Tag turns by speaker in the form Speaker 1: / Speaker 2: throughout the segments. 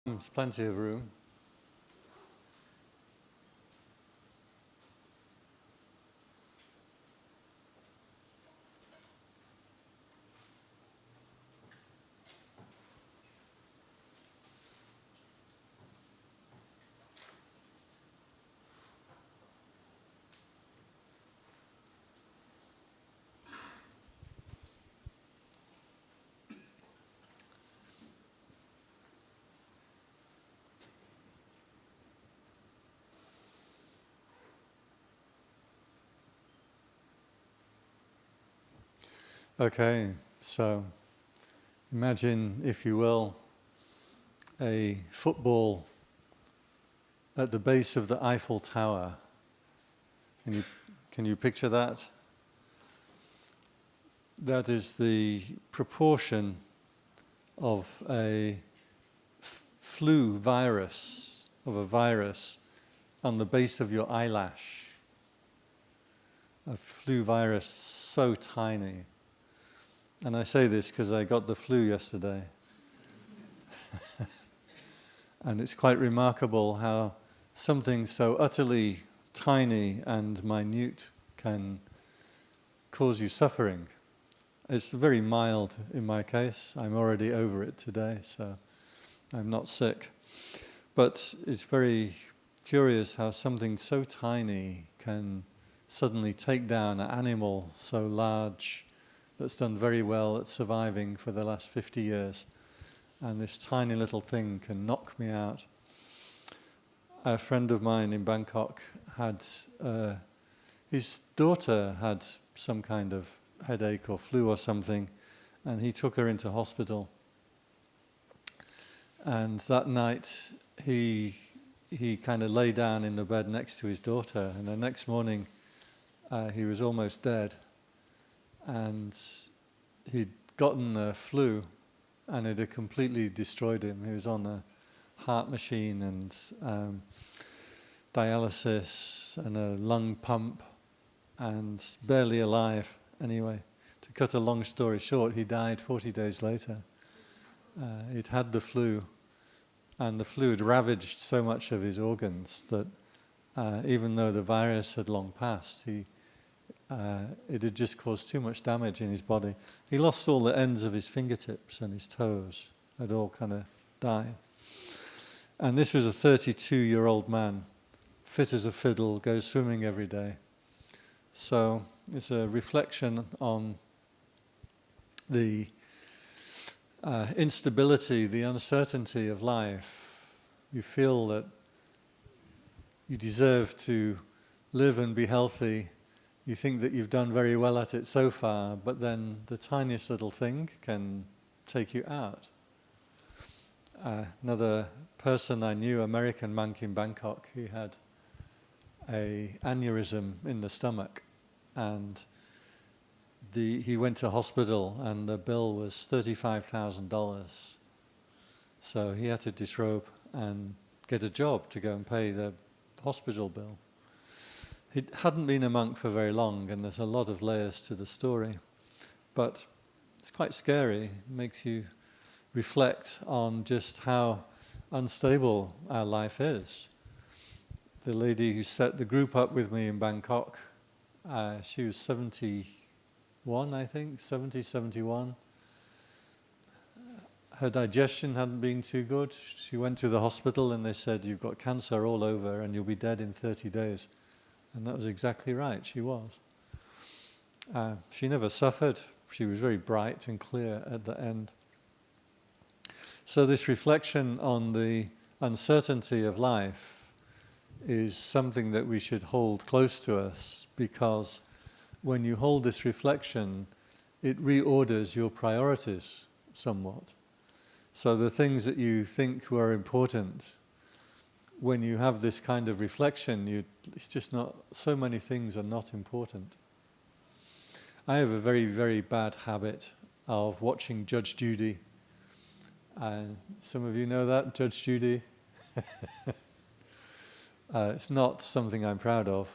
Speaker 1: There's plenty of room. Okay, so imagine, if you will, a football at the base of the Eiffel Tower. Can you picture that? That is the proportion of a flu virus, of a virus on the base of your eyelash. A flu virus so tiny. And I say this because I got the flu yesterday. And it's quite remarkable how something so utterly tiny and minute can cause you suffering. It's very mild in my case. I'm already over it today, so I'm not sick. But it's very curious how something so tiny can suddenly take down an animal so large that's done very well at surviving for the last 50 years. And this tiny little thing can knock me out. A friend of mine in Bangkok had, his daughter had some kind of headache or flu or something, and he took her into hospital. And that night, he kind of lay down in the bed next to his daughter, and the next morning, he was almost dead. And he'd gotten the flu, and it had completely destroyed him. He was on a heart machine and dialysis and a lung pump and barely alive. Anyway, to cut a long story short, he died 40 days later. He'd had the flu, and the flu had ravaged so much of his organs that even though the virus had long passed, it had just caused too much damage in his body. He lost all the ends of his fingertips and his toes. Had all kind of died. And this was a 32-year-old man, fit as a fiddle, goes swimming every day. So it's a reflection on the instability, the uncertainty of life. You feel that you deserve to live and be healthy. You think that you've done very well at it so far, but then the tiniest little thing can take you out. Another person I knew, American monk in Bangkok, he had an aneurysm in the stomach, and he went to hospital, and the bill was $35,000. So he had to disrobe and get a job to go and pay the hospital bill. He hadn't been a monk for very long, and there's a lot of layers to the story. But it's quite scary. It makes you reflect on just how unstable our life is. The lady who set the group up with me in Bangkok, she was 71, I think, 71. Her digestion hadn't been too good. She went to the hospital and they said, "You've got cancer all over and you'll be dead in 30 days. And that was exactly right, she was. She never suffered. She was very bright and clear at the end. So this reflection on the uncertainty of life is something that we should hold close to us, because when you hold this reflection, it reorders your priorities somewhat. So the things that you think were important, when you have this kind of reflection, it's just not, so many things are not important. I have a very, very bad habit of watching Judge Judy. Some of you know that, Judge Judy? It's not something I'm proud of.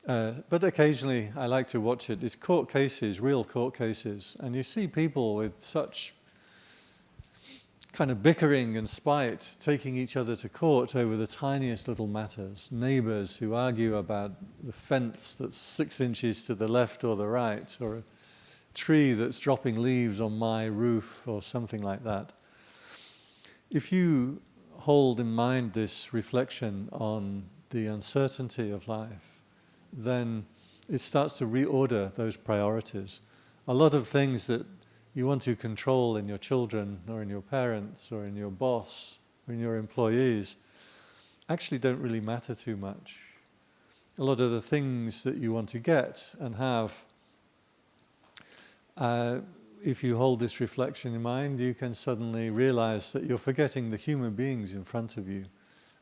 Speaker 1: But occasionally I like to watch it. It's court cases, real court cases. And you see people with such kind of bickering and spite, taking each other to court over the tiniest little matters. Neighbours who argue about the fence that's 6 inches to the left or the right, or a tree that's dropping leaves on my roof, or something like that. If you hold in mind this reflection on the uncertainty of life, then it starts to reorder those priorities. A lot of things that you want to control in your children, or in your parents, or in your boss, or in your employees, actually don't really matter too much. A lot of the things that you want to get and have, if you hold this reflection in mind, you can suddenly realize that you're forgetting the human beings in front of you.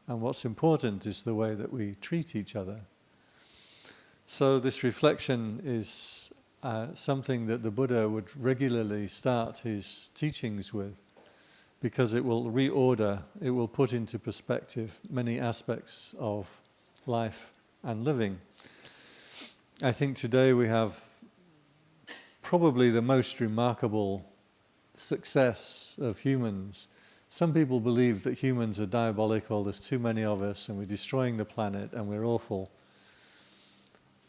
Speaker 1: And what's important is the way that we treat each other. So this reflection is something that the Buddha would regularly start his teachings with, because it will reorder, it will put into perspective many aspects of life and living. I think today we have probably the most remarkable success of humans. Some people believe that humans are diabolical, there's too many of us, and we're destroying the planet, and we're awful.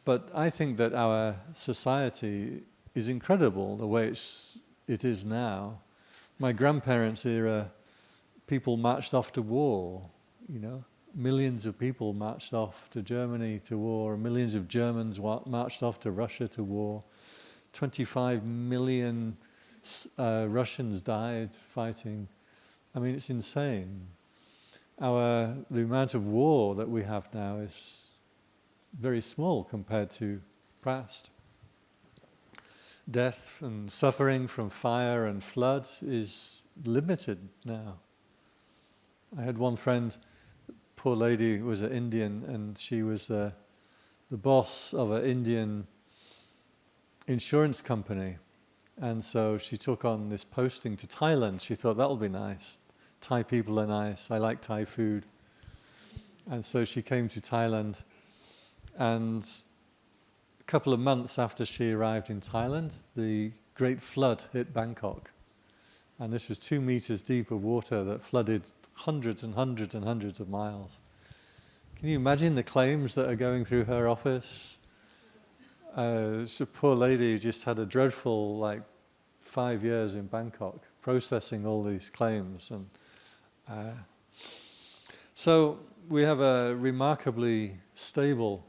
Speaker 1: But I think that our society is incredible, the way it is now. My grandparents' era, people marched off to war, you know. Millions of people marched off to Germany to war, millions of Germans marched off to Russia to war. 25 million Russians died fighting. I mean, it's insane. The amount of war that we have now is very small compared to past. Death and suffering from fire and flood is limited now. I had one friend, poor lady, was an Indian, and she was the boss of an Indian insurance company. And so she took on this posting to Thailand. She thought, that'll be nice. Thai people are nice. I like Thai food. And so she came to Thailand. And a couple of months after she arrived in Thailand, the great flood hit Bangkok. And this was 2 meters deep of water that flooded hundreds and hundreds and hundreds of miles. Can you imagine the claims that are going through her office? This poor lady just had a dreadful 5 years in Bangkok, processing all these claims. And so we have a remarkably stable,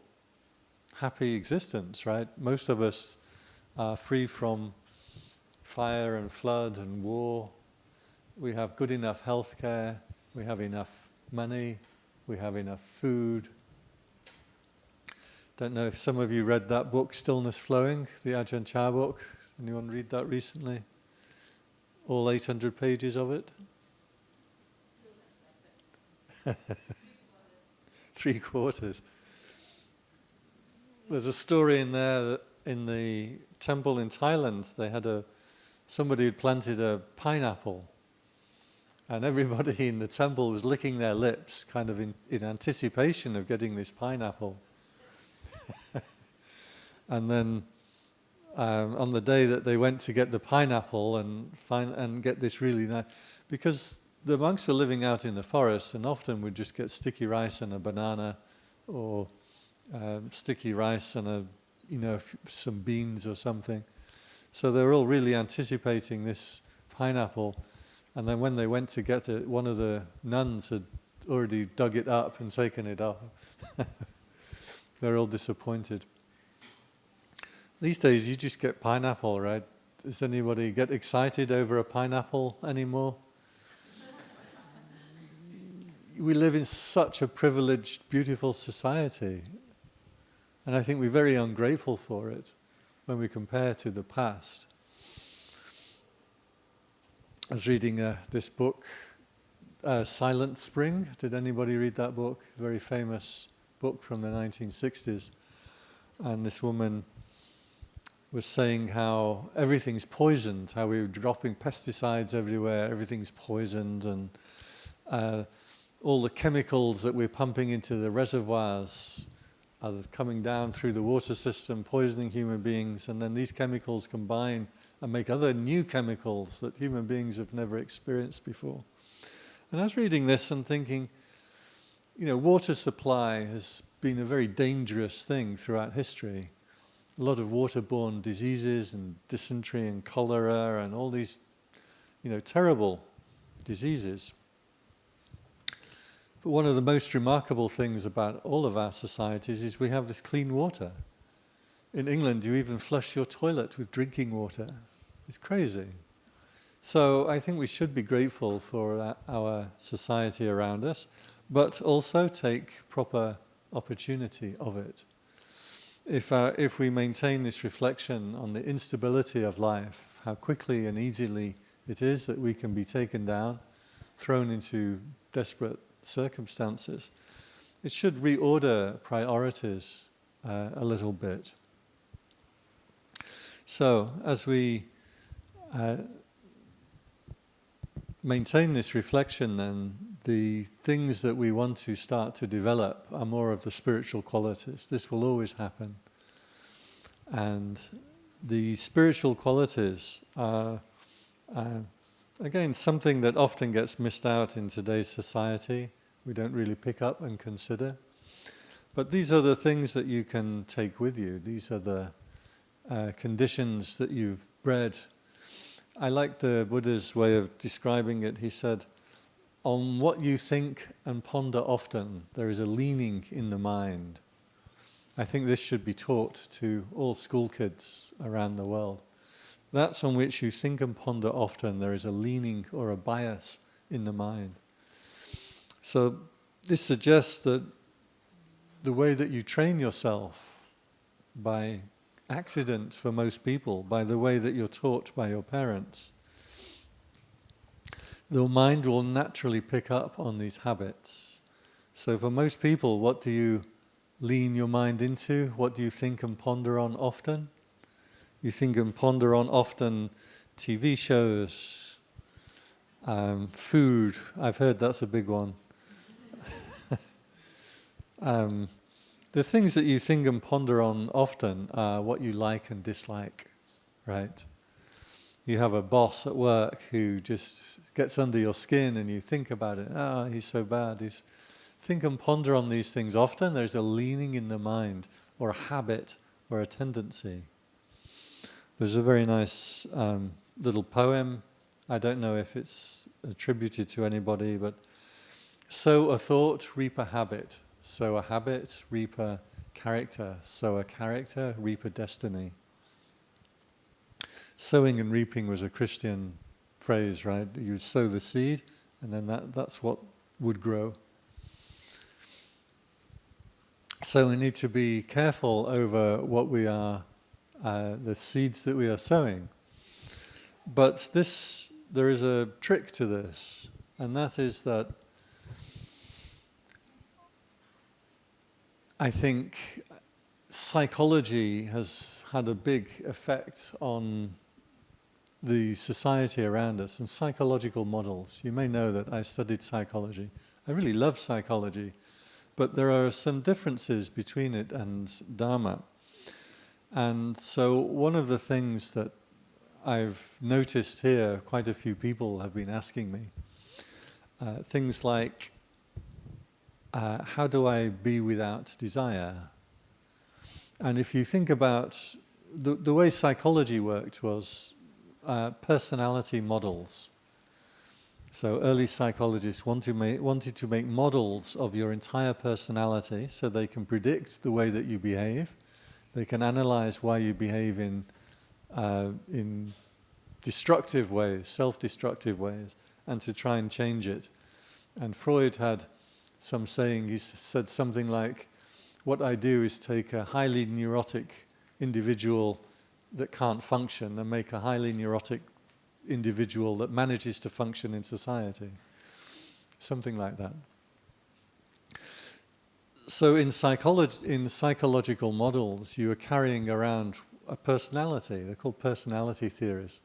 Speaker 1: happy existence, right? Most of us are free from fire and flood and war. We have good enough health care. We have enough money. We have enough food. Don't know if some of you read that book, Stillness Flowing, the Ajahn Chah book. Anyone read that recently? All 800 pages of it? 3/4. There's a story in there that in the temple in Thailand, they had somebody had planted a pineapple, and everybody in the temple was licking their lips, kind of in anticipation of getting this pineapple. And then on the day that they went to get the pineapple and get this really nice, because the monks were living out in the forest and often would just get sticky rice and a banana, or sticky rice and some beans or something. So they were all really anticipating this pineapple. And then when they went to get it, one of the nuns had already dug it up and taken it off. They're all disappointed. These days you just get pineapple, right? Does anybody get excited over a pineapple anymore? We live in such a privileged, beautiful society. And I think we're very ungrateful for it when we compare to the past. I was reading this book, Silent Spring. Did anybody read that book? Very famous book from the 1960s. And this woman was saying how everything's poisoned, how we're dropping pesticides everywhere, everything's poisoned, and all the chemicals that we're pumping into the reservoirs are coming down through the water system, poisoning human beings, and then these chemicals combine and make other new chemicals that human beings have never experienced before. And I was reading this and thinking, water supply has been a very dangerous thing throughout history. A lot of waterborne diseases and dysentery and cholera and all these, terrible diseases. But one of the most remarkable things about all of our societies is we have this clean water. In England, you even flush your toilet with drinking water. It's crazy. So I think we should be grateful for our society around us, but also take proper opportunity of it. If we maintain this reflection on the instability of life, how quickly and easily it is that we can be taken down, thrown into desperate circumstances, it should reorder priorities a little bit. So as we maintain this reflection, then the things that we want to start to develop are more of the spiritual qualities. This will always happen. And the spiritual qualities are, again, something that often gets missed out in today's society. We don't really pick up and consider. But these are the things that you can take with you. These are the conditions that you've bred. I like the Buddha's way of describing it. He said, on what you think and ponder often, there is a leaning in the mind. I think this should be taught to all school kids around the world. That's on which you think and ponder often, there is a leaning or a bias in the mind. So this suggests that the way that you train yourself by accident for most people, by the way that you're taught by your parents, the mind will naturally pick up on these habits. So for most people, what do you lean your mind into? What do you think and ponder on often? You think and ponder on often TV shows, food. I've heard that's a big one. The things that you think and ponder on often are what you like and dislike, right? You have a boss at work who just gets under your skin and you think about it. He's so bad. Think and ponder on these things often. There's a leaning in the mind, or a habit, or a tendency. There's a very nice little poem. I don't know if it's attributed to anybody, but sow a thought, reap a habit. Sow a habit, reap a character. Sow a character, reap a destiny. Sowing and reaping was a Christian phrase, right? You sow the seed, and then that's what would grow. So we need to be careful over what we are, the seeds that we are sowing. But there is a trick to this, and that is that I think psychology has had a big effect on the society around us, and psychological models. You may know that I studied psychology. I really love psychology, but there are some differences between it and Dharma. And so one of the things that I've noticed here, quite a few people have been asking me, things like, how do I be without desire? And if you think about the way psychology worked was personality models. So early psychologists wanted to make models of your entire personality so they can predict the way that you behave. They can analyze why you behave in destructive ways, self-destructive ways, and to try and change it. And Freud had some saying, he said something like, what I do is take a highly neurotic individual that can't function and make a highly neurotic individual that manages to function in society. Something like that. So in psychological models, you are carrying around a personality. They're called personality theories.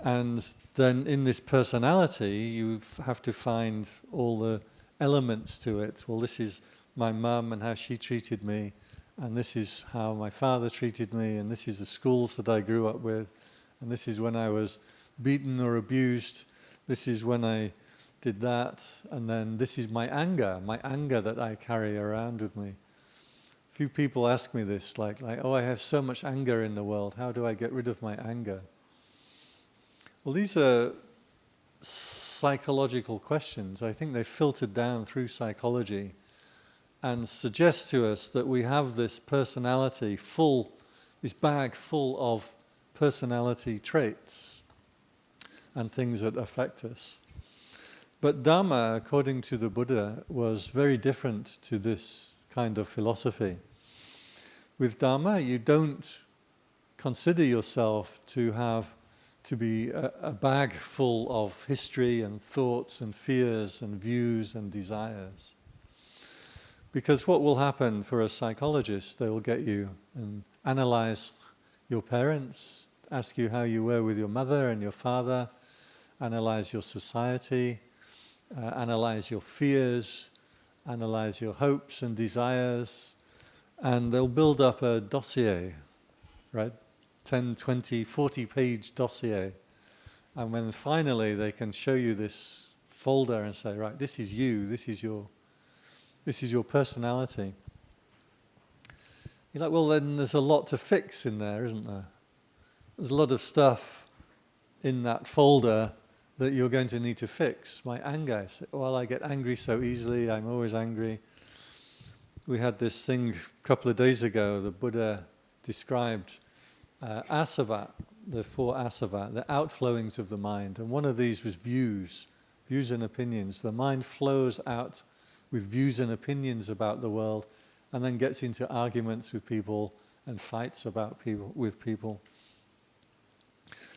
Speaker 1: And then in this personality, you have to find all the elements to it. Well, this is my mum and how she treated me, and this is how my father treated me, and this is the schools that I grew up with, and this is when I was beaten or abused, this is when I did that, and then this is my anger that I carry around with me. Few people ask me this, like, oh, I have so much anger in the world, how do I get rid of my anger? Well, these are psychological questions. I think they filtered down through psychology and suggest to us that we have this personality full, this bag full of personality traits and things that affect us. But Dharma, according to the Buddha, was very different to this kind of philosophy. With Dharma, you don't consider yourself to be a bag full of history and thoughts and fears and views and desires. Because what will happen for a psychologist, they will get you and analyze your parents, ask you how you were with your mother and your father, analyze your society, analyze your fears, analyze your hopes and desires, and they'll build up a dossier, right? 10, 20, 40-page dossier. And when finally they can show you this folder and say, right, this is you, this is your personality. You're like, well, then there's a lot to fix in there, isn't there? There's a lot of stuff in that folder that you're going to need to fix. My anger, well, I get angry so easily, I'm always angry. We had this thing a couple of days ago, the Buddha described asava, the 4 asava, the outflowings of the mind. And one of these was views and opinions. The mind flows out with views and opinions about the world and then gets into arguments with people and fights with people.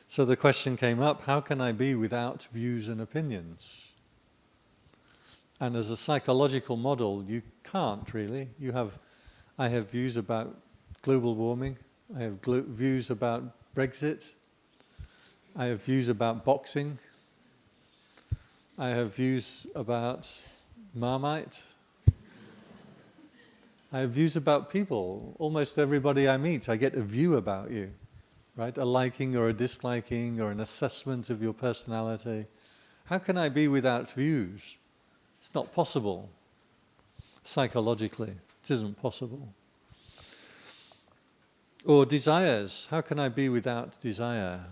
Speaker 1: So the question came up, how can I be without views and opinions? And as a psychological model, you can't really. I have views about global warming. I have views about Brexit. I have views about boxing. I have views about Marmite. I have views about people. Almost everybody I meet, I get a view about you, right? A liking or a disliking or an assessment of your personality. How can I be without views? It's not possible. Psychologically, it isn't possible. Or desires. How can I be without desire?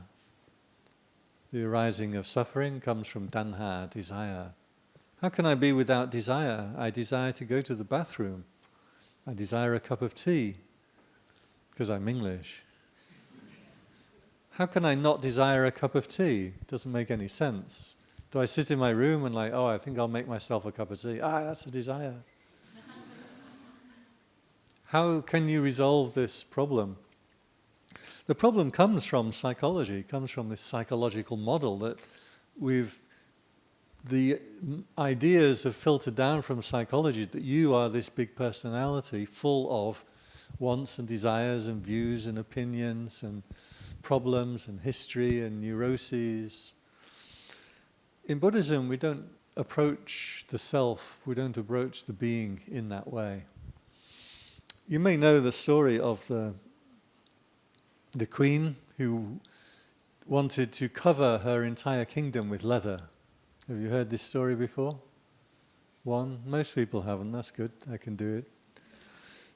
Speaker 1: The arising of suffering comes from tanha, desire. How can I be without desire? I desire to go to the bathroom. I desire a cup of tea, because I'm English. How can I not desire a cup of tea? It doesn't make any sense. Do I sit in my room and I think I'll make myself a cup of tea? That's a desire. How can you resolve this problem? The problem comes from psychology, comes from this psychological model that the ideas have filtered down from psychology that you are this big personality full of wants and desires and views and opinions and problems and history and neuroses. In Buddhism, we don't approach the self, we don't approach the being in that way. You may know the story of the queen who wanted to cover her entire kingdom with leather. Have you heard this story before? Most people haven't, that's good, I can do it.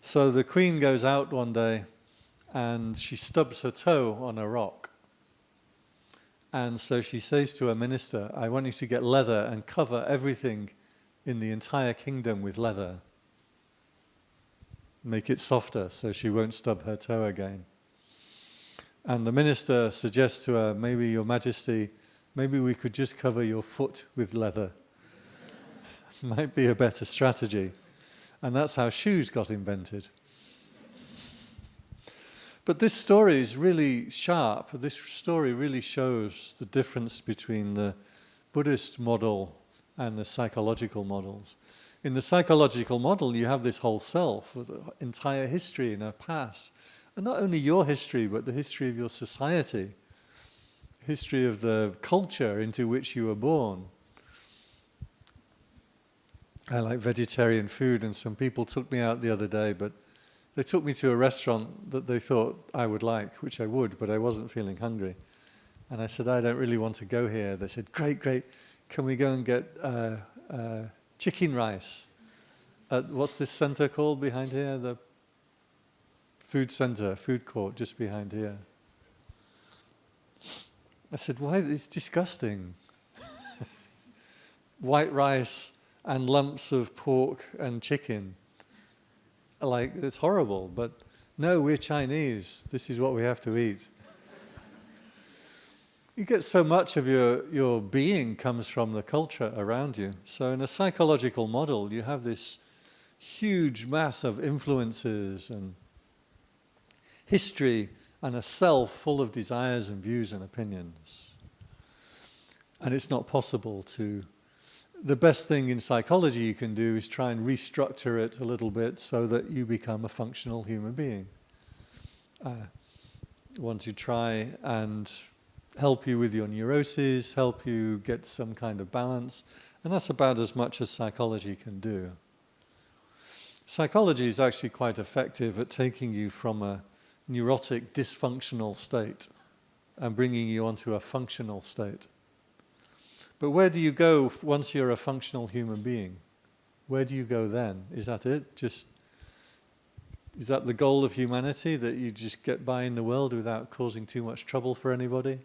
Speaker 1: So the queen goes out one day and she stubs her toe on a rock. And so she says to her minister, I want you to get leather and cover everything in the entire kingdom with leather. Make it softer so she won't stub her toe again. And the minister suggests to her, maybe your majesty, maybe we could just cover your foot with leather. Might be a better strategy. And that's how shoes got invented. But this story is really sharp. This story really shows the difference between the Buddhist model and the psychological models. In the psychological model, you have this whole self with an entire history and a past. And not only your history, but the history of your society, history of the culture into which you were born. I like vegetarian food, and some people took me out the other day, but they took me to a restaurant that they thought I would like, which I would, but I wasn't feeling hungry. And I said, I don't really want to go here. They said, great, great. Can we go and get chicken rice at, what's this center called behind here? The food center, food court just behind here. I said, why? It's disgusting. White rice and lumps of pork and chicken. Like, it's horrible, but no, we're Chinese. This is what we have to eat. You get so much of your being comes from the culture around you. So in a psychological model, you have this huge mass of influences and history and a self full of desires and views and opinions. And it's not possible to... The best thing in psychology you can do is try and restructure it a little bit so that you become a functional human being. Want to try and help you with your neuroses, help you get some kind of balance, and that's about as much as psychology can do. Psychology is actually quite effective at taking you from a neurotic, dysfunctional state and bringing you onto a functional state. But where do you go once you're a functional human being? Where do you go then? Is that it? Is that the goal of humanity, that you just get by in the world without causing too much trouble for anybody?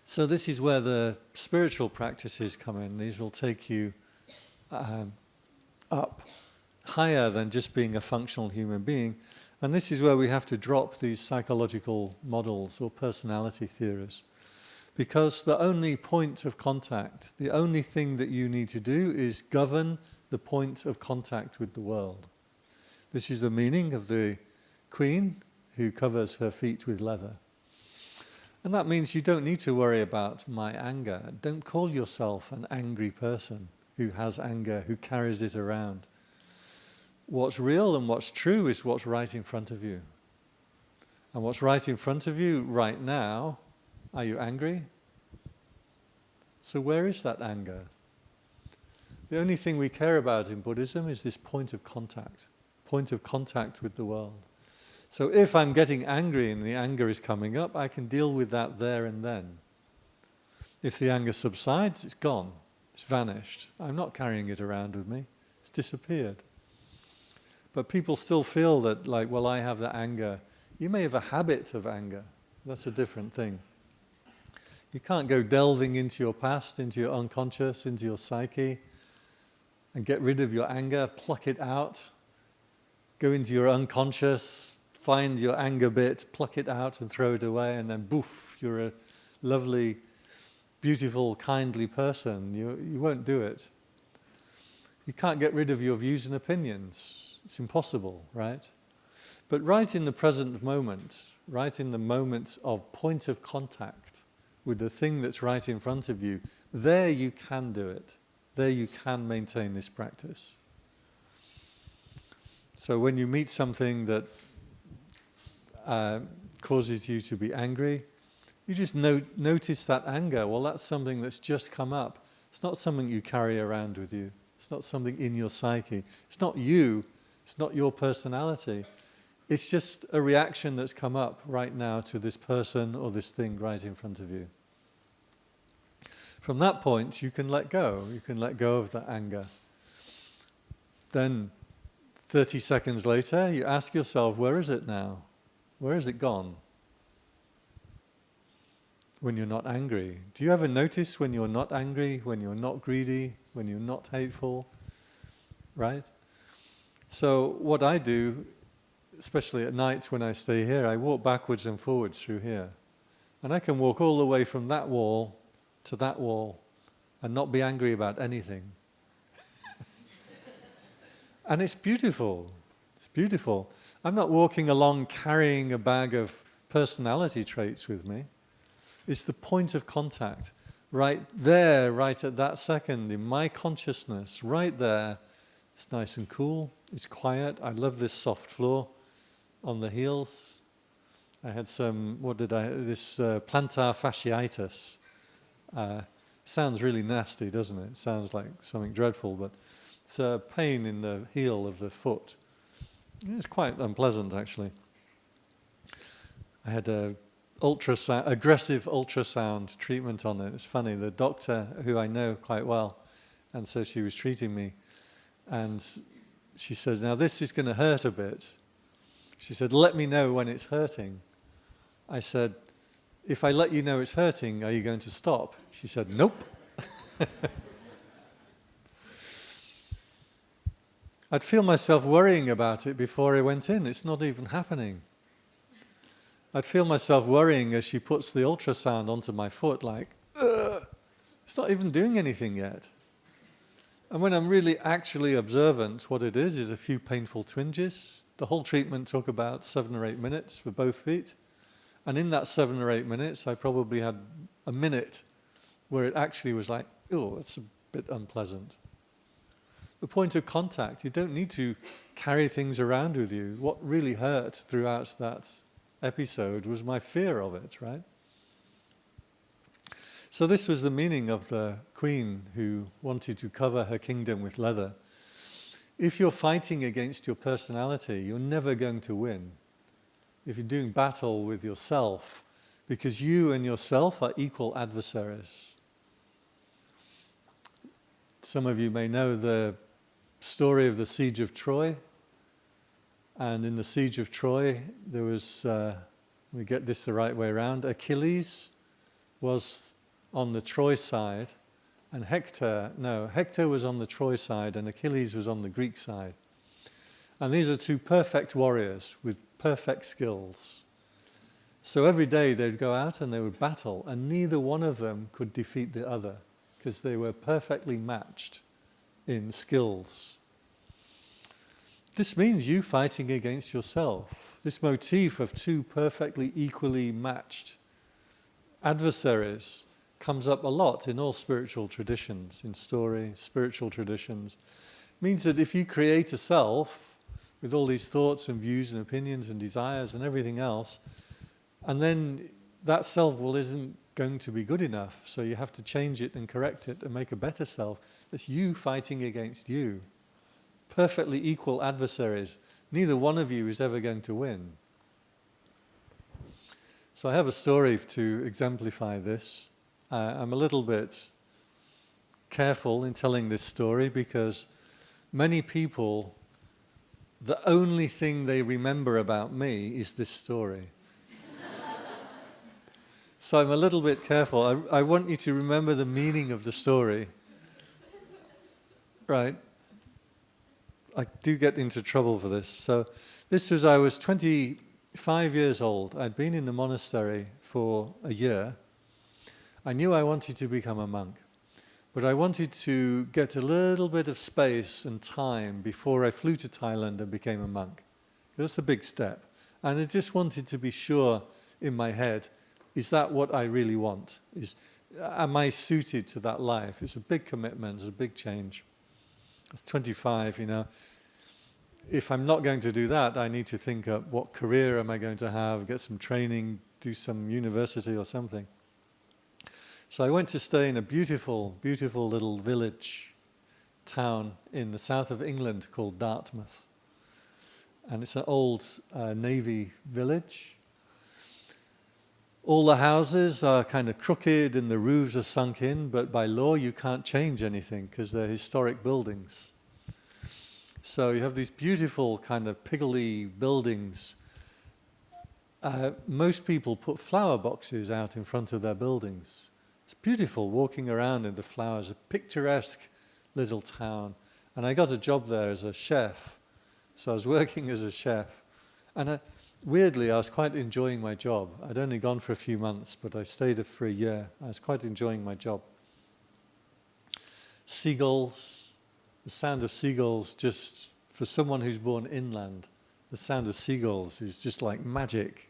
Speaker 1: So this is where the spiritual practices come in. These will take you up higher than just being a functional human being. And this is where we have to drop these psychological models or personality theories. Because the only point of contact, the only thing that you need to do is govern the point of contact with the world. This is the meaning of the queen who covers her feet with leather. And that means you don't need to worry about my anger. Don't call yourself an angry person who has anger, who carries it around. What's real and what's true is what's right in front of you. And what's right in front of you right now, are you angry? So where is that anger? The only thing we care about in Buddhism is this point of contact with the world. So if I'm getting angry and the anger is coming up, I can deal with that there and then. If the anger subsides, it's gone. It's vanished. I'm not carrying it around with me. It's disappeared. But people still feel that, like, well, I have that anger. You may have a habit of anger. That's a different thing. You can't go delving into your past, into your unconscious, into your psyche, and get rid of your anger, pluck it out, go into your unconscious, find your anger bit, pluck it out and throw it away, and then boof, you're a lovely, beautiful, kindly person. You won't do it. You can't get rid of your views and opinions. It's impossible, right? But right in the present moment, right in the moment of point of contact with the thing that's right in front of you, there you can do it. There you can maintain this practice. So when you meet something that causes you to be angry, you just notice that anger. Well, that's something that's just come up. It's not something you carry around with you. It's not something in your psyche. It's not you. It's not your personality. It's just a reaction that's come up right now to this person or this thing right in front of you. From that point, you can let go. You can let go of that anger. Then 30 seconds later, you ask yourself, where is it now? Where has it gone? When you're not angry. Do you ever notice when you're not angry, when you're not greedy, when you're not hateful? Right? So what I do, especially at night when I stay here, I walk backwards and forwards through here. And I can walk all the way from that wall to that wall and not be angry about anything. And it's beautiful. It's beautiful. I'm not walking along carrying a bag of personality traits with me. It's the point of contact. Right there, right at that second, in my consciousness, right there. It's nice and cool. It's quiet. I love this soft floor on the heels. I had this plantar fasciitis. Sounds really nasty, doesn't it? It sounds like something dreadful, but it's a pain in the heel of the foot. It's quite unpleasant, actually. I had a aggressive ultrasound treatment on it. It's funny, the doctor, who I know quite well, and so she was treating me, and she says, now this is going to hurt a bit. She said, let me know when it's hurting. I said, if I let you know it's hurting, are you going to stop? She said, nope. I'd feel myself worrying about it before I went in. It's not even happening. I'd feel myself worrying as she puts the ultrasound onto my foot, like, ugh, it's not even doing anything yet. And when I'm really actually observant, what it is a few painful twinges. The whole treatment took about 7 or 8 minutes for both feet. And in that 7 or 8 minutes, I probably had a minute where it actually was like, oh, it's a bit unpleasant. The point of contact, you don't need to carry things around with you. What really hurt throughout that episode was my fear of it, right? So this was the meaning of the queen who wanted to cover her kingdom with leather. If you're fighting against your personality, you're never going to win. If you're doing battle with yourself, because you and yourself are equal adversaries. Some of you may know the story of the siege of Troy. And in the siege of Troy, there was, we get this the right way around, Achilles was on the Troy side, and Hector was on the Troy side, and Achilles was on the Greek side. And these are two perfect warriors with perfect skills. So every day they'd go out and they would battle, and neither one of them could defeat the other, because they were perfectly matched in skills. This means you fighting against yourself. This motif of two perfectly equally matched adversaries comes up a lot in all spiritual traditions, in story, spiritual traditions. It means that if you create a self with all these thoughts and views and opinions and desires and everything else, and then that self isn't going to be good enough, so you have to change it and correct it and make a better self. That's you fighting against you. Perfectly equal adversaries. Neither one of you is ever going to win. So I have a story to exemplify this. I'm a little bit careful in telling this story because many people, the only thing they remember about me is this story. So I'm a little bit careful. I want you to remember the meaning of the story. Right? I do get into trouble for this. So I was 25 years old. I'd been in the monastery for a year. I knew I wanted to become a monk, but I wanted to get a little bit of space and time before I flew to Thailand and became a monk. That's a big step. And I just wanted to be sure in my head, is that what I really want? Am I suited to that life? It's a big commitment, it's a big change. At 25, if I'm not going to do that, I need to think up what career am I going to have, get some training, do some university or something. So I went to stay in a beautiful, beautiful little village town in the south of England called Dartmouth. And it's an old Navy village. All the houses are kind of crooked and the roofs are sunk in, but by law you can't change anything because they're historic buildings. So you have these beautiful kind of piggly buildings. Most people put flower boxes out in front of their buildings. It's beautiful walking around in the flowers, a picturesque little town. And I got a job there as a chef. So I was working as a chef. And weirdly, I was quite enjoying my job. I'd only gone for a few months, but I stayed for a year. I was quite enjoying my job. Seagulls, the sound of seagulls, just for someone who's born inland, the sound of seagulls is just like magic.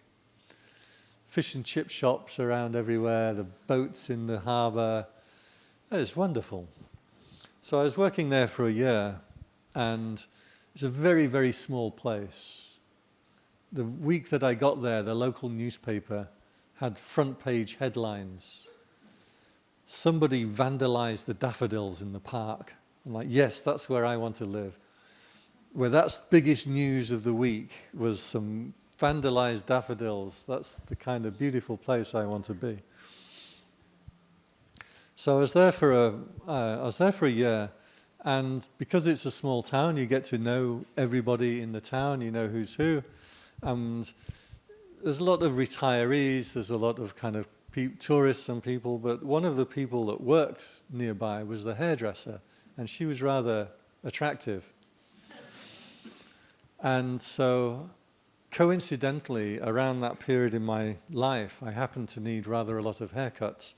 Speaker 1: Fish and chip shops around everywhere, the boats in the harbour. It's wonderful. So I was working there for a year, and it's a very, very small place. The week that I got there, the local newspaper had front page headlines. Somebody vandalized the daffodils in the park. I'm like, yes, that's where I want to live. Where that's biggest news of the week was some vandalized daffodils. That's the kind of beautiful place I want to be. So I was there for a year, and because it's a small town, you get to know everybody in the town. You know who's who, and there's a lot of retirees. There's a lot of kind of tourists and people. But one of the people that worked nearby was the hairdresser, and she was rather attractive. And so, coincidentally, around that period in my life, I happened to need rather a lot of haircuts.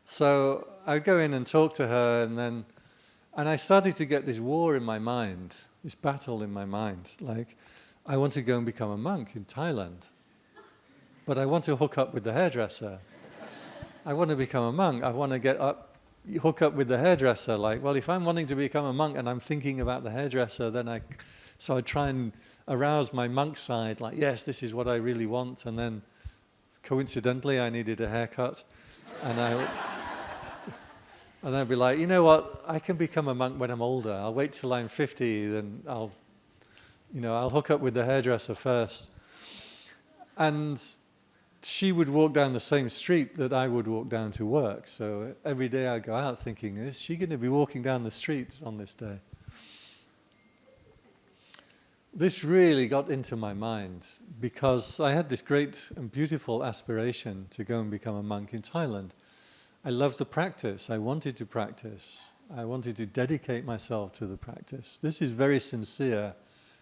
Speaker 1: So I'd go in and talk to her, and I started to get this war in my mind, this battle in my mind. Like, I want to go and become a monk in Thailand, but I want to hook up with the hairdresser. I want to become a monk. I want to hook up with the hairdresser. Like, well, if I'm wanting to become a monk and I'm thinking about the hairdresser, so I try and arouse my monk side. Like, yes, this is what I really want. And then, coincidentally, I needed a haircut, and I'd be like, you know what? I can become a monk when I'm older. I'll wait till I'm 50, then I'll hook up with the hairdresser first. And she would walk down the same street that I would walk down to work. So every day I go out thinking, is she going to be walking down the street on this day? This really got into my mind because I had this great and beautiful aspiration to go and become a monk in Thailand. I loved the practice. I wanted to practice. I wanted to dedicate myself to the practice. This is very sincere,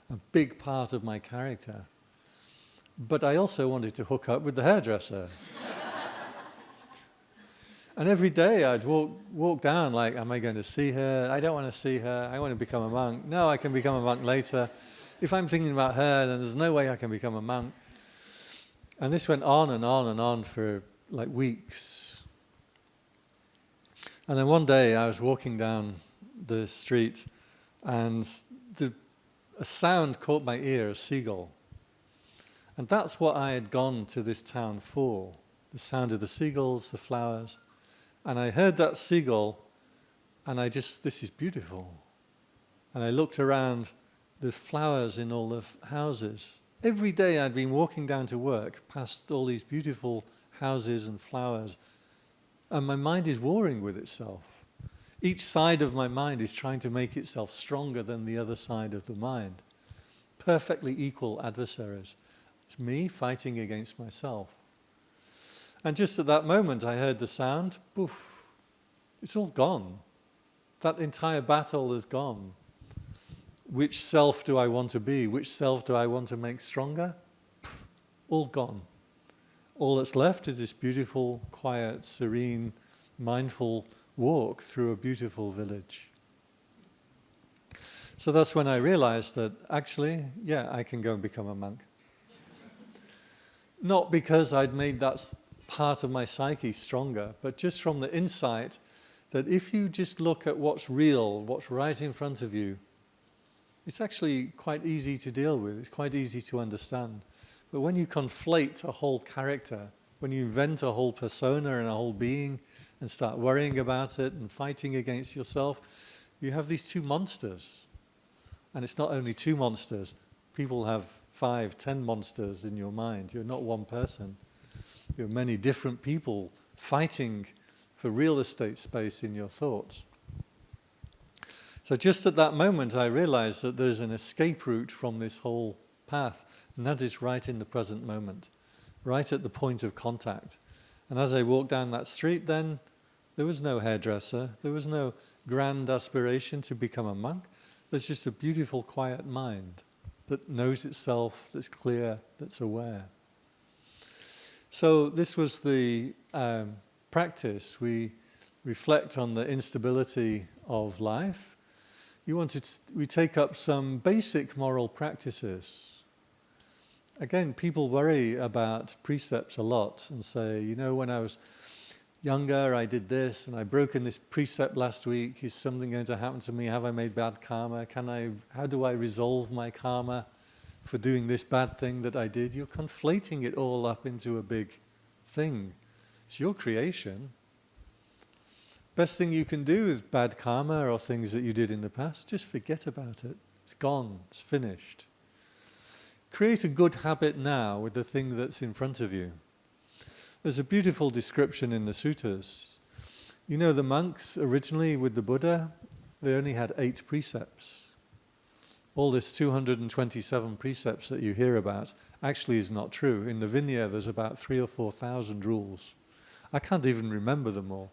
Speaker 1: a big part of my character. But I also wanted to hook up with the hairdresser. And every day I'd walk down like, am I going to see her? I don't want to see her. I want to become a monk. No, I can become a monk later. If I'm thinking about her, then there's no way I can become a monk. And this went on and on and on for like weeks. And then one day I was walking down the street and a sound caught my ear, a seagull. And that's what I had gone to this town for, the sound of the seagulls, the flowers. And I heard that seagull, and this is beautiful. And I looked around, there's flowers in all the houses. Every day I'd been walking down to work past all these beautiful houses and flowers, and my mind is warring with itself. Each side of my mind is trying to make itself stronger than the other side of the mind. Perfectly equal adversaries. It's me fighting against myself. And just at that moment I heard the sound, poof, it's all gone. That entire battle is gone. Which self do I want to be? Which self do I want to make stronger? Poof, all gone. All that's left is this beautiful, quiet, serene, mindful walk through a beautiful village. So that's when I realized that actually, yeah, I can go and become a monk. Not because I'd made that part of my psyche stronger, but just from the insight that if you just look at what's real, what's right in front of you, it's actually quite easy to deal with, it's quite easy to understand. But when you conflate a whole character, when you invent a whole persona and a whole being and start worrying about it and fighting against yourself, you have these two monsters. And it's not only two monsters. People have 5, 10 monsters in your mind. You're not one person. You're many different people fighting for real estate space in your thoughts. So just at that moment, I realized that there's an escape route from this whole path, and that is right in the present moment, right at the point of contact. And as I walked down that street then, there was no hairdresser, there was no grand aspiration to become a monk. There's just a beautiful, quiet mind that knows itself, that's clear, that's aware. So this was the practice. We reflect on the instability of life. We take up some basic moral practices. Again, people worry about precepts a lot and say, you know, when I was younger, I did this, and I broke in this precept last week. Is something going to happen to me? Have I made bad karma? How do I resolve my karma for doing this bad thing that I did? You're conflating it all up into a big thing. It's your creation. Best thing you can do is bad karma or things that you did in the past, just forget about it. It's gone, it's finished. Create a good habit now with the thing that's in front of you. There's a beautiful description in the suttas. You know, the monks originally with the Buddha, they only had 8 precepts. All this 227 precepts that you hear about actually is not true. In the Vinaya, there's about 3,000 or 4,000 rules. I can't even remember them all.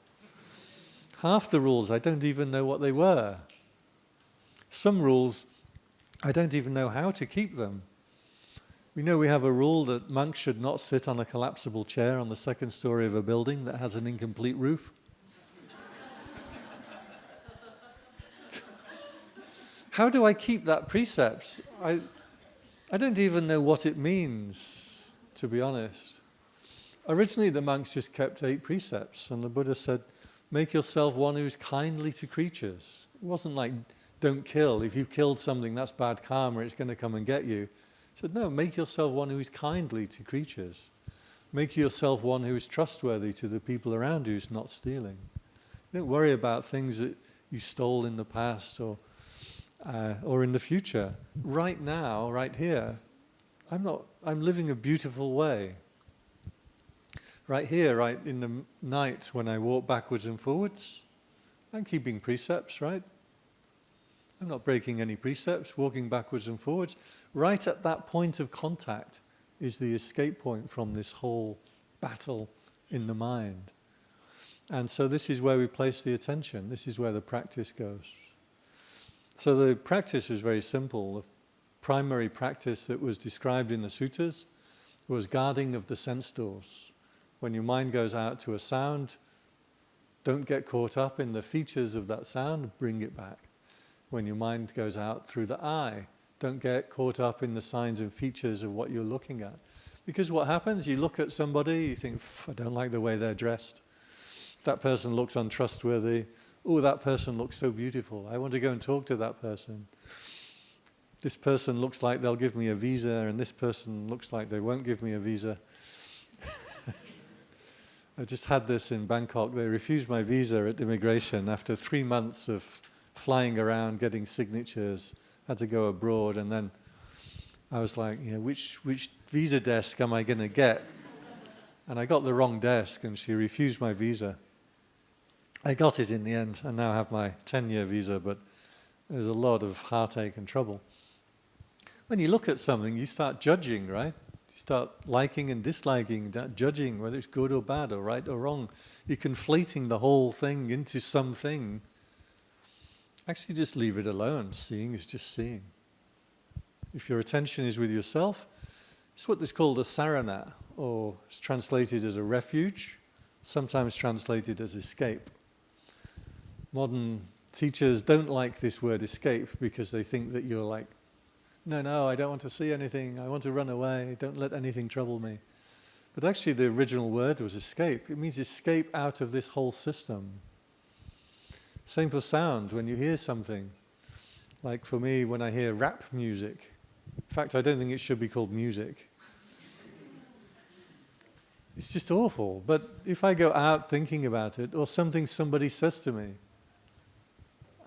Speaker 1: Half the rules, I don't even know what they were. Some rules, I don't even know how to keep them. We know we have a rule that monks should not sit on a collapsible chair on the 2nd story of a building that has an incomplete roof. How do I keep that precept? I don't even know what it means, to be honest. Originally, the monks just kept 8 precepts, and the Buddha said, make yourself one who's kindly to creatures. It wasn't like, don't kill. If you've killed something, that's bad karma, it's going to come and get you. He said, no, make yourself one who is kindly to creatures. Make yourself one who is trustworthy to the people around you, who's not stealing. Don't worry about things that you stole in the past or in the future. Right now, right here, I'm living a beautiful way. Right here, right in the night when I walk backwards and forwards, I'm keeping precepts, right? I'm not breaking any precepts, walking backwards and forwards. Right at that point of contact is the escape point from this whole battle in the mind. And so this is where we place the attention. This is where the practice goes. So the practice was very simple. The primary practice that was described in the suttas was guarding of the sense doors. When your mind goes out to a sound, don't get caught up in the features of that sound, bring it back. When your mind goes out through the eye, don't get caught up in the signs and features of what you're looking at. Because what happens, you look at somebody, you think, I don't like the way they're dressed. That person looks untrustworthy. Oh, that person looks so beautiful. I want to go and talk to that person. This person looks like they'll give me a visa, and this person looks like they won't give me a visa. I just had this in Bangkok. They refused my visa at immigration after 3 months of flying around, getting signatures, had to go abroad, and then I was like, which visa desk am I going to get? And I got the wrong desk, and she refused my visa. I got it in the end, and now have my 10-year visa, but there's a lot of heartache and trouble. When you look at something, you start judging, right? You start liking and disliking, judging whether it's good or bad or right or wrong. You're conflating the whole thing into something. Actually, just leave it alone. Seeing is just seeing. If your attention is with yourself, it's what is called a sarana, or it's translated as a refuge, sometimes translated as escape. Modern teachers don't like this word escape because they think that you're like, no, I don't want to see anything, I want to run away, don't let anything trouble me. But actually the original word was escape. It means escape out of this whole system. Same for sound, when you hear something. Like for me, when I hear rap music, in fact, I don't think it should be called music. It's just awful. But if I go out thinking about it, or something somebody says to me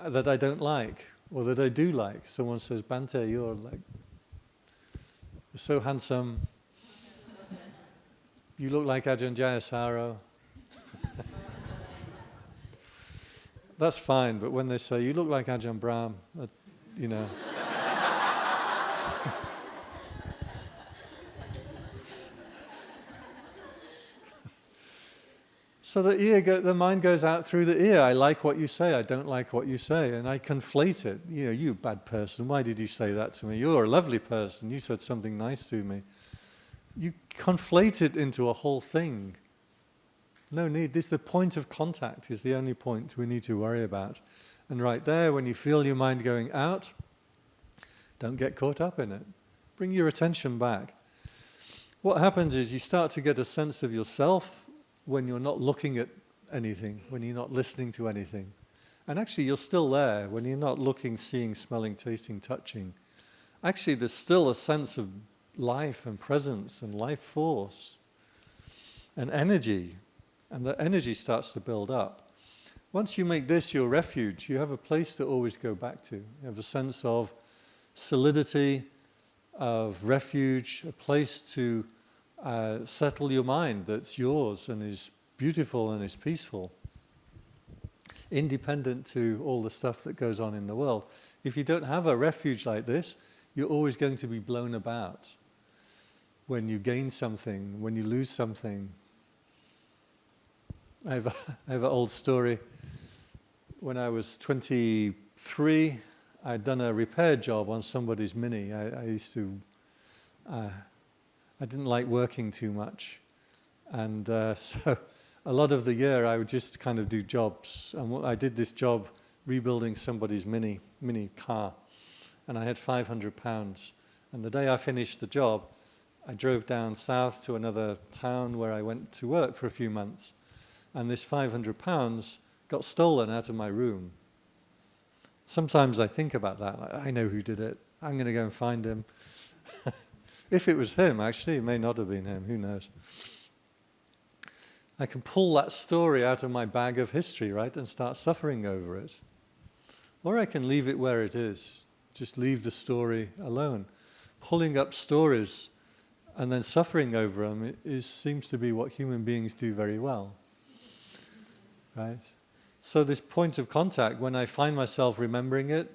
Speaker 1: that I don't like, or that I do like, someone says, Bante, you're so handsome. You look like Ajahn Jayasaro. That's fine, but when they say, you look like Ajahn Brahm, So the mind goes out through the ear. I like what you say, I don't like what you say, and I conflate it. You bad person, why did you say that to me? You're a lovely person, you said something nice to me. You conflate it into a whole thing. No need. The point of contact is the only point we need to worry about. And right there, when you feel your mind going out, don't get caught up in it. Bring your attention back. What happens is you start to get a sense of yourself when you're not looking at anything, when you're not listening to anything. And actually, you're still there when you're not looking, seeing, smelling, tasting, touching. Actually, there's still a sense of life and presence and life force and energy. And the energy starts to build up. Once you make this your refuge, you have a place to always go back to. You have a sense of solidity, of refuge, a place to settle your mind that's yours and is beautiful and is peaceful, independent to all the stuff that goes on in the world. If you don't have a refuge like this, you're always going to be blown about. When you gain something, when you lose something. I have an old story. When I was 23, I'd done a repair job on somebody's Mini. I didn't like working too much. And so a lot of the year I would just kind of do jobs. And I did this job rebuilding somebody's mini car. And I had £500. And the day I finished the job, I drove down south to another town where I went to work for a few months. And this £500 got stolen out of my room. Sometimes I think about that. Like, I know who did it. I'm going to go and find him. If it was him, actually, it may not have been him. Who knows? I can pull that story out of my bag of history, right, and start suffering over it. Or I can leave it where it is. Just leave the story alone. Pulling up stories and then suffering over them seems to be what human beings do very well. Right? So this point of contact, when I find myself remembering it,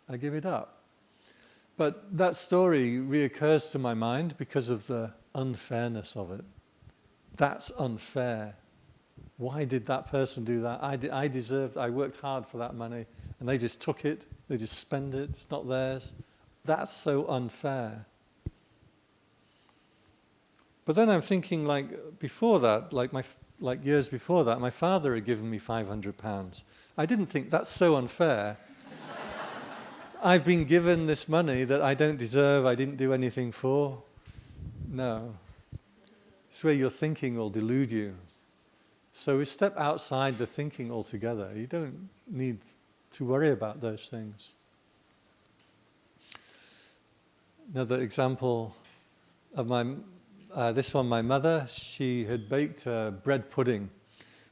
Speaker 1: I give it up. But that story reoccurs to my mind because of the unfairness of it. That's unfair. Why did that person do that? I worked hard for that money, and they just took it, they just spend it, it's not theirs. That's so unfair. But then I'm thinking, like, before that, like years before that, my father had given me £500. I didn't think that's so unfair. I've been given this money that I don't deserve, I didn't do anything for. No. It's where your thinking will delude you. So we step outside the thinking altogether. You don't need to worry about those things. Another example of this one, my mother, she had baked bread pudding.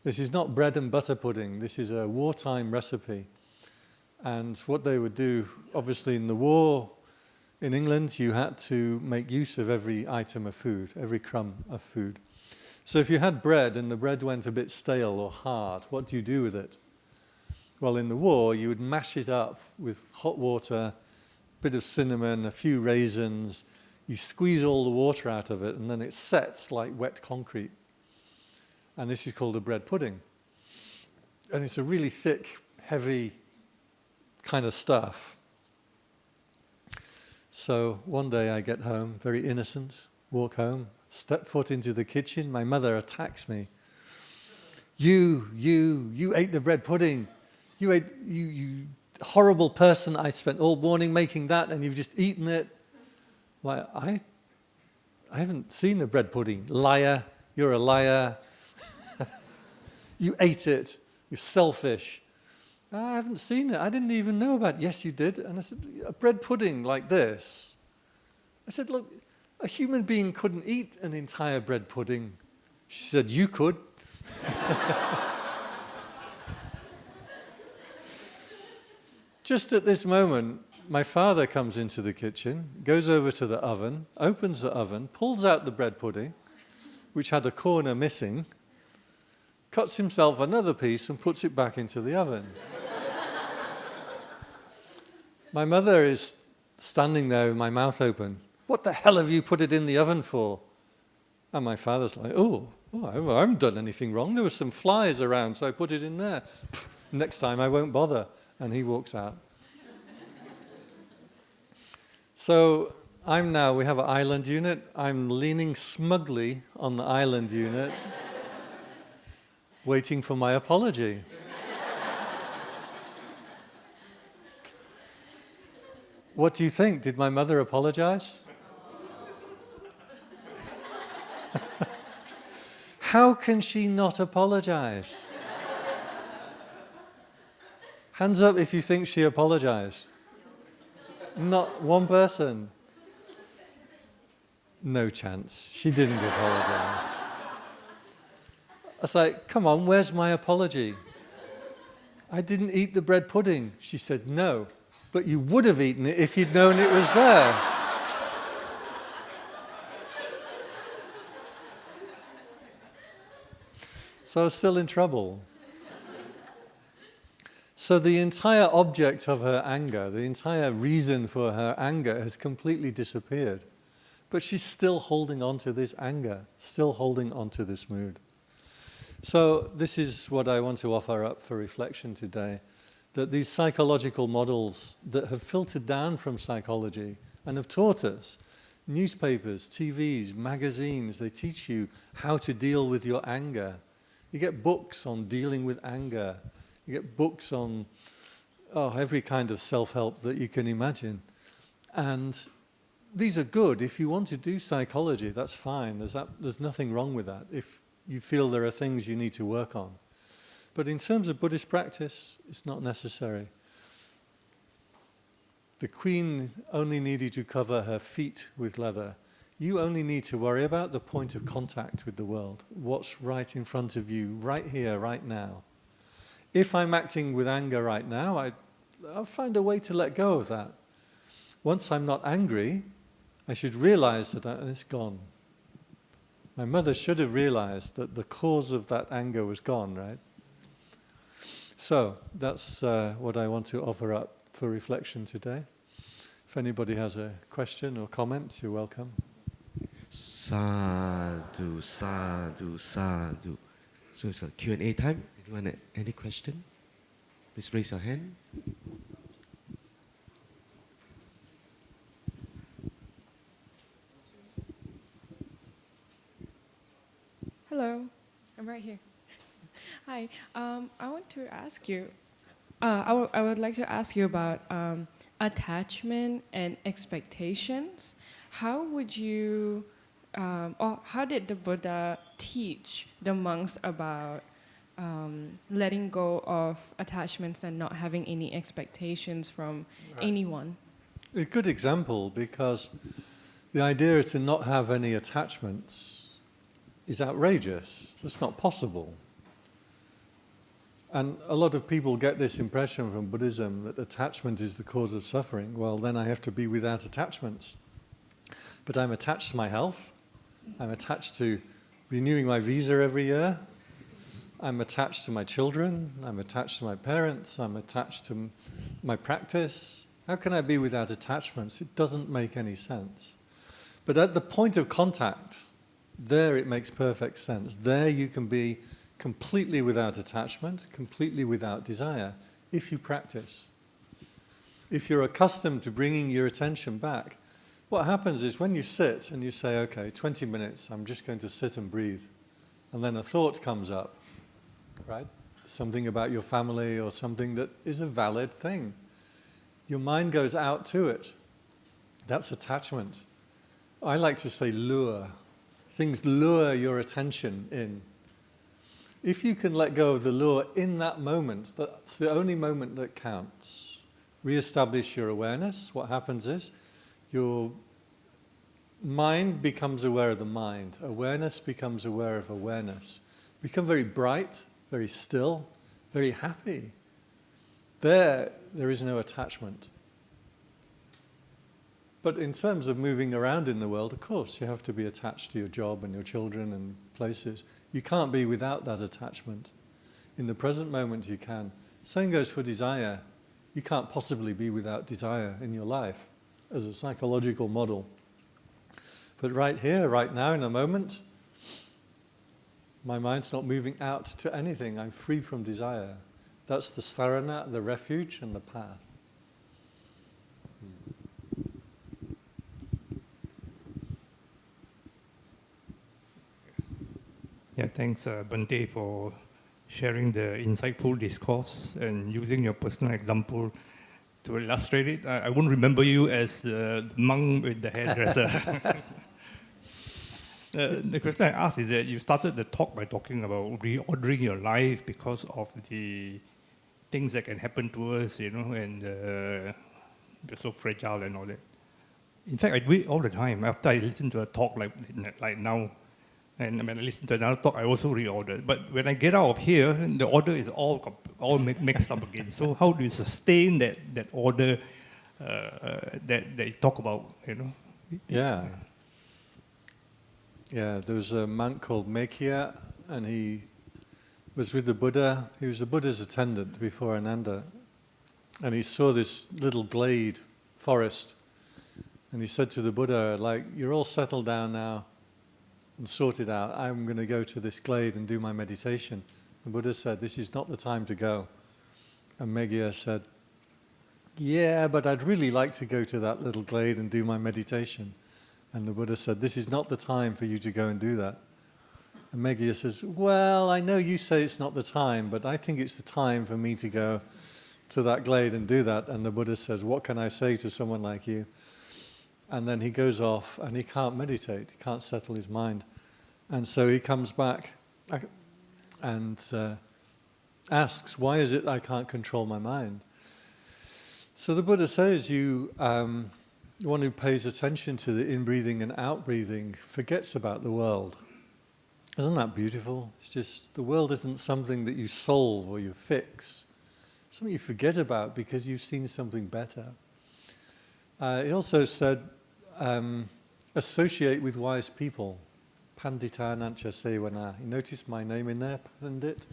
Speaker 1: This is not bread and butter pudding. This is a wartime recipe. And what they would do, obviously in the war in England, you had to make use of every item of food, every crumb of food. So if you had bread and the bread went a bit stale or hard, what do you do with it? Well, in the war, you would mash it up with hot water, a bit of cinnamon, a few raisins. You squeeze all the water out of it, and then it sets like wet concrete. And this is called a bread pudding. And it's a really thick, heavy kind of stuff. So one day I get home, very innocent, walk home, step foot into the kitchen. My mother attacks me. You ate the bread pudding. You horrible person. I spent all morning making that, and you've just eaten it. Like, I haven't seen a bread pudding. Liar, you're a liar. You ate it. You're selfish. I haven't seen it. I didn't even know about it. Yes, you did. And I said, a bread pudding like this. I said, look, a human being couldn't eat an entire bread pudding. She said, you could. Just at this moment, my father comes into the kitchen, goes over to the oven, opens the oven, pulls out the bread pudding, which had a corner missing, cuts himself another piece and puts it back into the oven. My mother is standing there with my mouth open. What the hell have you put it in the oven for? And my father's like, I haven't done anything wrong. There were some flies around, so I put it in there. Pfft, next time I won't bother. And he walks out. So we have an island unit. I'm leaning smugly on the island unit, waiting for my apology. What do you think? Did my mother apologize? How can she not apologize? Hands up if you think she apologized. Not one person. No chance. She didn't apologize. I was like, come on, where's my apology? I didn't eat the bread pudding. She said, no, but you would have eaten it if you'd known it was there. So I was still in trouble. So the entire object of her anger, the entire reason for her anger has completely disappeared. But she's still holding on to this anger, still holding on to this mood. So this is what I want to offer up for reflection today, that these psychological models that have filtered down from psychology and have taught us, newspapers, TVs, magazines, they teach you how to deal with your anger. You get books on dealing with anger. You get books on every kind of self-help that you can imagine. And these are good. If you want to do psychology, that's fine. There's nothing wrong with that if you feel there are things you need to work on. But in terms of Buddhist practice, it's not necessary. The queen only needed to cover her feet with leather. You only need to worry about the point of contact with the world, what's right in front of you, right here, right now. If I'm acting with anger right now, I'll find a way to let go of that. Once I'm not angry, I should realize that it's gone. My mother should have realized that the cause of that anger was gone, right? So that's what I want to offer up for reflection today. If anybody has a question or comment, you're welcome.
Speaker 2: Sadhu, sadhu, sadhu. So it's a Q&A time. Anyone any question? Please raise your hand.
Speaker 3: Hello, I'm right here. Hi, I want to ask you, I would like to ask you about attachment and expectations. How would you, or how did the Buddha teach the monks about letting go of attachments and not having any expectations from anyone?
Speaker 1: A good example, because the idea to not have any attachments is outrageous. That's not possible. And a lot of people get this impression from Buddhism that attachment is the cause of suffering. Well, then I have to be without attachments. But I'm attached to my health. I'm attached to renewing my visa every year. I'm attached to my children. I'm attached to my parents. I'm attached to my practice. How can I be without attachments? It doesn't make any sense. But at the point of contact, there it makes perfect sense. There you can be completely without attachment, completely without desire, if you practice. If you're accustomed to bringing your attention back, what happens is when you sit and you say, okay, 20 minutes, I'm just going to sit and breathe, and then a thought comes up, right? Something about your family or something that is a valid thing. Your mind goes out to it. That's attachment. I like to say lure. Things lure your attention in. If you can let go of the lure in that moment, that's the only moment that counts. Re-establish your awareness. What happens is your mind becomes aware of the mind. Awareness becomes aware of awareness. Become very bright, very still, very happy. There is no attachment. But in terms of moving around in the world, of course, you have to be attached to your job and your children and places. You can't be without that attachment. In the present moment, you can. Same goes for desire. You can't possibly be without desire in your life as a psychological model. But right here, right now, in a moment, my mind's not moving out to anything. I'm free from desire. That's the sarana, the refuge, and the path.
Speaker 4: Yeah, thanks, Bante, for sharing the insightful discourse and using your personal example to illustrate it. I won't remember you as the monk with the hairdresser. The question I asked is that you started the talk by talking about reordering your life because of the things that can happen to us, and we're so fragile and all that. In fact, I do it all the time after I listen to a talk like now. And when I listen to another talk, I also reorder. But when I get out of here, the order is all mixed up again. So how do you sustain that order that you talk about, you know?
Speaker 1: Yeah. Yeah, there was a monk called Mekya, and he was with the Buddha. He was the Buddha's attendant before Ananda. And he saw this little glade forest. And he said to the Buddha, like, you're all settled down now and sorted out. I'm going to go to this glade and do my meditation. The Buddha said, this is not the time to go. And Megya said, yeah, but I'd really like to go to that little glade and do my meditation. And the Buddha said, this is not the time for you to go and do that. And Megya says, well, I know you say it's not the time, but I think it's the time for me to go to that glade and do that. And the Buddha says, what can I say to someone like you? And then he goes off and he can't meditate, he can't settle his mind. And so he comes back and asks, why is it I can't control my mind? So the Buddha says, the one who pays attention to the in-breathing and out-breathing forgets about the world. Isn't that beautiful? It's just, the world isn't something that you solve or you fix. It's something you forget about because you've seen something better. He also said, associate with wise people. Pandita nancha sevana. You notice my name in there, Pandit?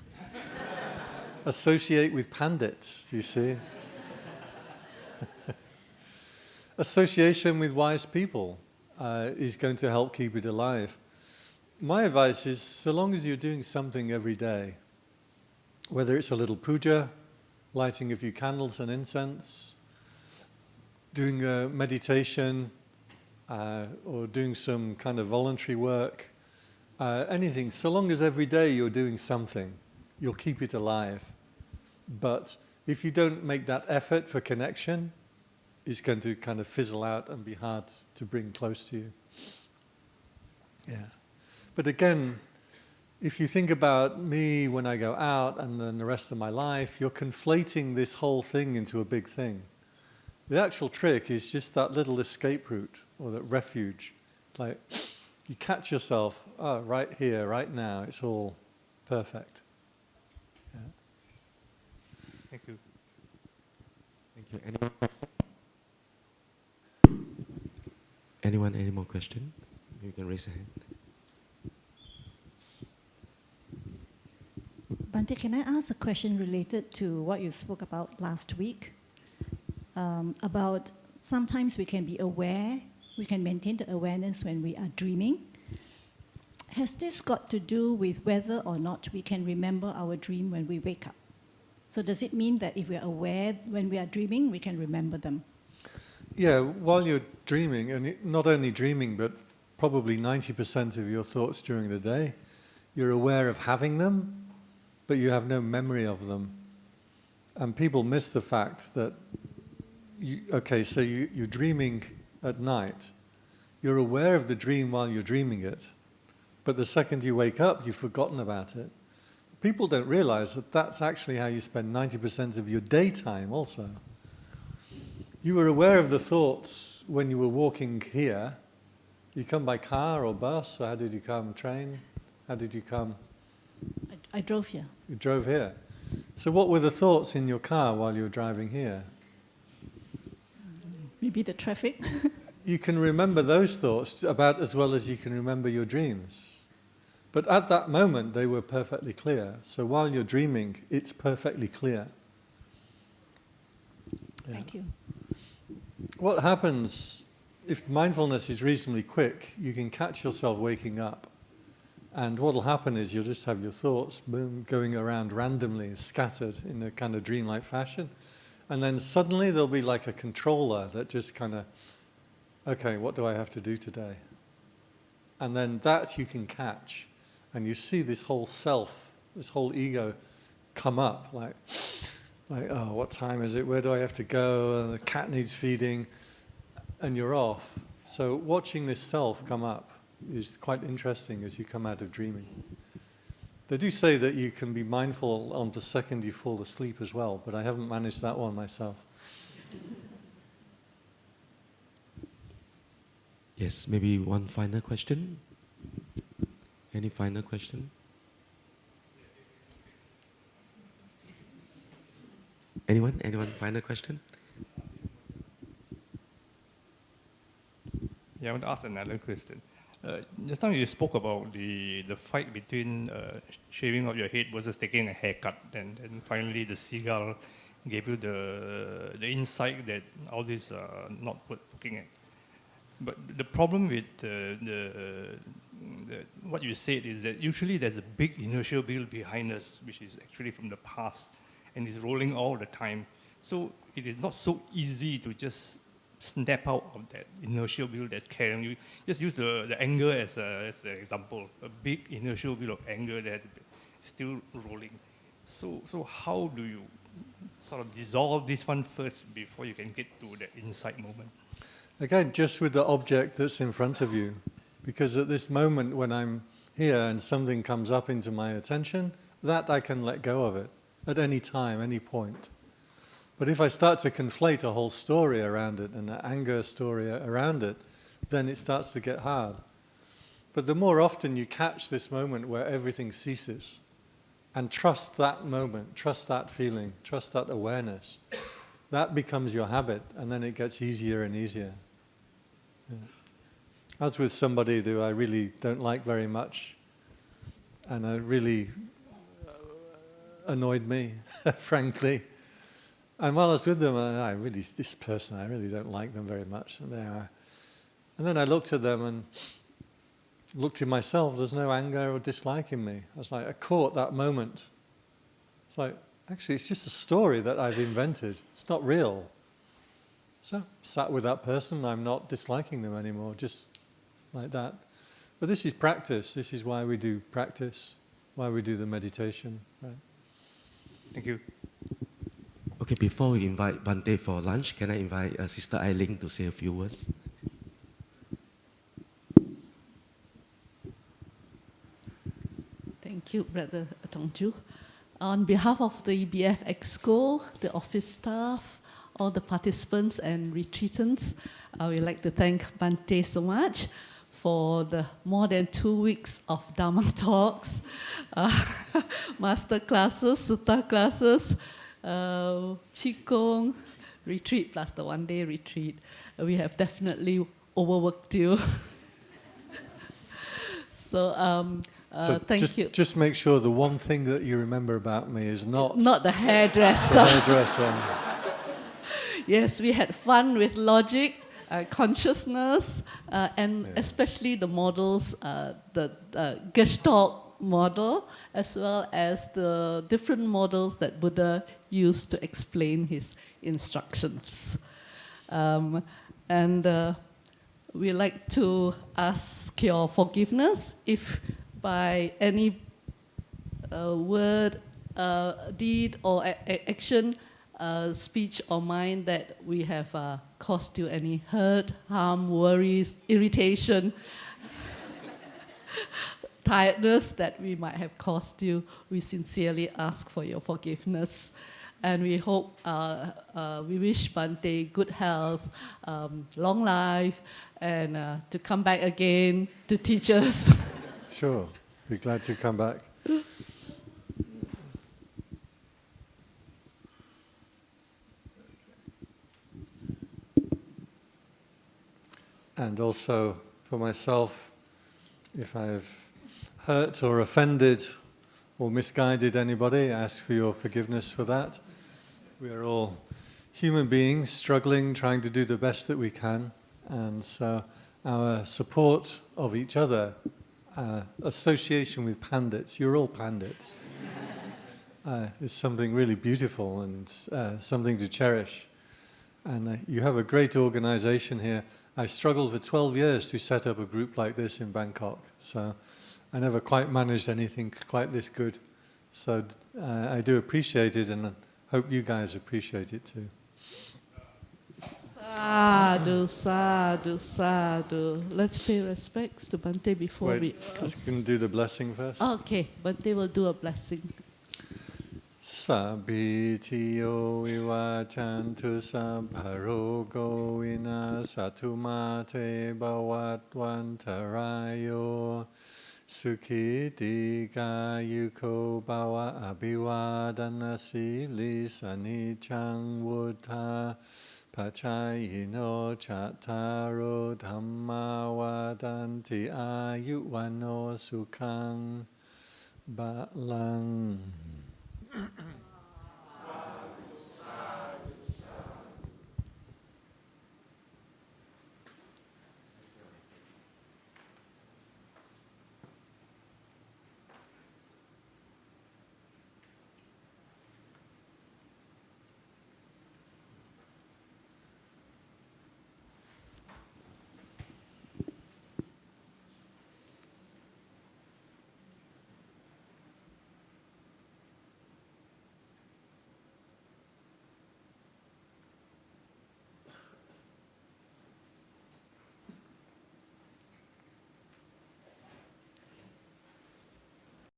Speaker 1: Associate with Pandits, you see. Association with wise people is going to help keep it alive. My advice is, so long as you're doing something every day, whether it's a little puja, lighting a few candles and incense, doing a meditation, or doing some kind of voluntary work, anything, so long as every day you're doing something, you'll keep it alive. But if you don't make that effort for connection, it's going to kind of fizzle out and be hard to bring close to you. Yeah. But again, if you think about me when I go out and then the rest of my life, you're conflating this whole thing into a big thing. The actual trick is just that little escape route or that refuge. Like, you catch yourself, oh, right here, right now, it's all perfect. Yeah.
Speaker 4: Thank you.
Speaker 2: Thank you. Anyone? Any more question? You can raise a hand.
Speaker 5: Bhante, can I ask a question related to what you spoke about last week? About sometimes we can be aware, we can maintain the awareness when we are dreaming. Has this got to do with whether or not we can remember our dream when we wake up? So does it mean that if we are aware when we are dreaming, we can remember them?
Speaker 1: Yeah, while you're dreaming, and not only dreaming, but probably 90% of your thoughts during the day, you're aware of having them, but you have no memory of them. And people miss the fact that, you're dreaming at night. You're aware of the dream while you're dreaming it, but the second you wake up, you've forgotten about it. People don't realize that that's actually how you spend 90% of your daytime also. You were aware of the thoughts when you were walking here. You come by car or bus, or how did you come? Train? How did you come?
Speaker 5: I drove here.
Speaker 1: You drove here. So what were the thoughts in your car while you were driving here?
Speaker 5: Maybe the traffic.
Speaker 1: You can remember those thoughts about as well as you can remember your dreams. But at that moment, they were perfectly clear. So while you're dreaming, it's perfectly clear. Yeah.
Speaker 5: Thank you.
Speaker 1: What happens, if mindfulness is reasonably quick, you can catch yourself waking up. And what will happen is you'll just have your thoughts boom, going around randomly, scattered in a kind of dreamlike fashion. And then suddenly there'll be like a controller that just kind of, okay, what do I have to do today? And then that you can catch. And you see this whole self, this whole ego come up like, oh, what time is it? Where do I have to go? The cat needs feeding. And you're off. So watching this self come up is quite interesting as you come out of dreaming. They do say that you can be mindful on the second you fall asleep as well, but I haven't managed that one myself.
Speaker 2: Yes, maybe one final question. Any final question? Anyone? Anyone? Final question?
Speaker 4: Yeah, I want to ask another question. Just now you spoke about the fight between shaving off your head versus taking a haircut, and then finally the seagull gave you the insight that all this not looking at. But the problem with what you said is that usually there's a big inertial build behind us, which is actually from the past, and is rolling all the time. So it is not so easy to just snap out of that inertial build that's carrying you. Just use the anger as an example, a big inertial build of anger that's still rolling. So how do you sort of dissolve this one first before you can get to that insight moment?
Speaker 1: Again, just with the object that's in front of you. Because at this moment when I'm here and something comes up into my attention, that I can let go of it at any time, any point. But if I start to conflate a whole story around it and an anger story around it, then it starts to get hard. But the more often you catch this moment where everything ceases and trust that moment, trust that feeling, trust that awareness, that becomes your habit, and then it gets easier and easier. Yeah. I was with somebody who I really don't like very much, and it really annoyed me, frankly. And while I was with them, this person, I really don't like them very much. And they are. And then I looked at them and looked at myself. There's no anger or dislike in me. I was like, I caught that moment. It's like, actually, it's just a story that I've invented. It's not real. So, sat with that person. I'm not disliking them anymore, just like that. But this is practice. This is why we do practice, why we do the meditation. Right?
Speaker 4: Thank you.
Speaker 2: Okay, before we invite Bante for lunch, can I invite Sister Ailing to say a few words?
Speaker 6: Thank you, Brother Tongju. On behalf of the BF Exco, the office staff, all the participants and retreatants, I would like to thank Bante so much for the more than 2 weeks of Dharma talks, master classes, sutta classes, Qigong retreat plus the one-day retreat. We have definitely overworked you. So thank you.
Speaker 1: Just make sure the one thing that you remember about me is not
Speaker 6: the hairdresser.
Speaker 1: the hairdresser.
Speaker 6: Yes, we had fun with logic, consciousness, and especially the models, the Gestalt model, as well as the different models that Buddha used to explain his instructions. And we like to ask your forgiveness if by any word, deed, or action, speech or mind that we have caused you any hurt, harm, worries, irritation, tiredness that we might have caused you. We sincerely ask for your forgiveness. And we hope, we wish Bante good health, long life, and to come back again to teach us.
Speaker 1: Sure, be glad to come back. And also for myself, if I've hurt or offended or misguided anybody, I ask for your forgiveness for that. We are all human beings struggling, trying to do the best that we can. And so our support of each other, association with Pandits, you're all Pandits, is something really beautiful and something to cherish. And you have a great organization here. I struggled for 12 years to set up a group like this in Bangkok. So I never quite managed anything quite this good. So I do appreciate it, and hope you guys appreciate it too.
Speaker 6: Sadhu, sadhu, sadhu. Let's pay respects to Bante before we...
Speaker 1: Just going to do the blessing first.
Speaker 6: Okay, Bante will do a blessing.
Speaker 1: Sabbitiyo vivachantu sabbharogo vinasatu mate bhavattvantarayo Sukhi Dikayuko Bhawa Abhivadana Sili Sanichang Wuddha Pachayino Chattaro Dhamma Vadanti Ayuvano Sukhang Balang.